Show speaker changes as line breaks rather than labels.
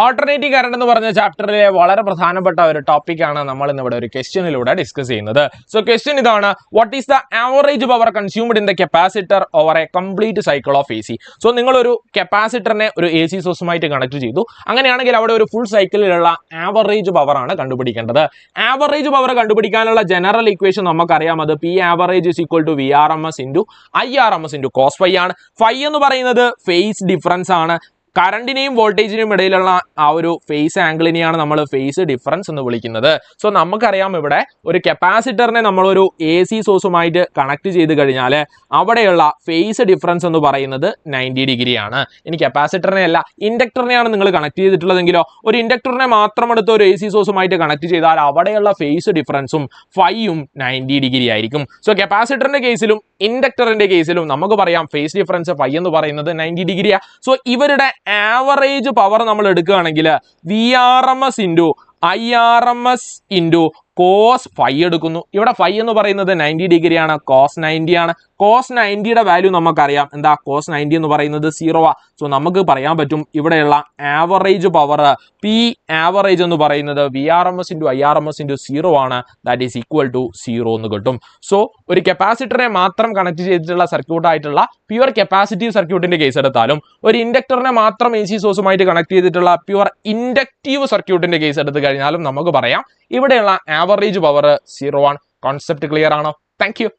Alternative current എന്ന് പറഞ്ഞ ചാപ്റ്ററിലെ വളരെ പ്രധാനപ്പെട്ട ഒരു ടോപ്പിക്കാണ് നമ്മൾ ഇന്നിവിടെ ഒരു ക്വസ്റ്റ്യനിലൂടെ ഡിസ്കസ് ചെയ്യുന്നത്. സോ ക്വസ്റ്റ്യൻ ഇതാണ്, what is the average power consumed in the capacitor over A complete cycle of AC? So നിങ്ങളൊരു കപ്പാസിറ്ററിനെ ഒരു AC സോഴ്സുമായിട്ട് കണക്ട് ചെയ്തു, അങ്ങനെയാണെങ്കിൽ അവിടെ ഒരു ഫുൾ സൈക്കിളിലുള്ള ആവറേജ് പവർ ആണ് കണ്ടുപിടിക്കേണ്ടത്. ആവറേജ് പവർ കണ്ടുപിടിക്കാനുള്ള ജനറൽ ഇക്വേഷൻ നമുക്കറിയാം, അത് P average is equal to VRMS into IRMS into cos phi ആണ്. Phi എന്ന് പറയുന്നത് ഫേസ് ഡിഫറൻസ് ആണ്. കറണ്ടിനെയും വോൾട്ടേജിനും ഇടയിലുള്ള ആ ഒരു ഫേസ് ആംഗിളിനെയാണ് നമ്മൾ ഫേസ് ഡിഫറൻസ് എന്ന് വിളിക്കുന്നത്. സോ നമുക്കറിയാം, ഇവിടെ ഒരു കപ്പാസിറ്ററിനെ നമ്മളൊരു AC സോഴ്സുമായിട്ട് കണക്ട് ചെയ്ത് കഴിഞ്ഞാൽ അവിടെയുള്ള ഫേസ് ഡിഫറൻസ് എന്ന് പറയുന്നത് 90 ഡിഗ്രി ആണ്. ഇനി കപ്പാസിറ്ററിനെ അല്ല, ഇൻഡക്ടറിനെയാണ് നിങ്ങൾ കണക്ട് ചെയ്തിട്ടുള്ളതെങ്കിലോ, ഒരു ഇൻഡക്ടറിനെ മാത്രം എടുത്ത് ഒരു AC സോഴ്സുമായിട്ട് കണക്ട് ചെയ്താൽ അവിടെയുള്ള ഫേസ് ഡിഫറൻസും ഫൈയും 90 ഡിഗ്രി ആയിരിക്കും. സോ കപ്പാസിറ്ററിന്റെ കേസിലും ഇൻഡക്ടറിന്റെ കേസിലും നമുക്ക് പറയാം ഫേസ് ഡിഫറൻസ് ഫൈ എന്ന് പറയുന്നത് 90 ഡിഗ്രിയാണ്. സോ ഇവരുടെ ആവറേജ് പവർ നമ്മൾ എടുക്കുകയാണെങ്കിൽ VRMS into IRMS into cos phi എടുക്കുന്നു. ഇവിടെ phi എന്ന് പറയുന്നത് 90 ഡിഗ്രിയാണ്, cos 90 ആണ്. cos 90യുടെ വാല്യൂ നമുക്കറിയാം, എന്താ cos 90 എന്ന് പറയുന്നത് 0 ആ. സോ നമുക്ക് പറയാൻ പറ്റും ഇവിടെയുള്ള ആവറേജ് പവർ P ആവറേജ് എന്ന് പറയുന്നത് VRMS into IRMS into 0 ആണ്. ദാറ്റ് ഈസ് ഈക്വൽ ടു 0 എന്ന് കിട്ടും. സോ ഒരു കപ്പാസിറ്ററിനെ മാത്രം കണക്ട് ചെയ്തിട്ടുള്ള സർക്യൂട്ട് ആയിട്ടുള്ള പ്യുവർ കപ്പാസിറ്റീവ് സർക്യൂട്ടിന്റെ കേസ് എടുത്താലും, ഒരു ഇൻഡക്ടറിനെ മാത്രം AC സോഴ്സുമായിട്ട് കണക്ട് ചെയ്തിട്ടുള്ള പ്യുവർ ഇൻഡക്റ്റീവ് സർക്യൂട്ടിന്റെ കേസ് എടുത്തു കഴിഞ്ഞാലും നമുക്ക് പറയാം ഇവിടെയുള്ള ആവറേജ് പവർ 0 ആണ്. കോൺസെപ്റ്റ് ക്ലിയർ ആണോ? Thank you.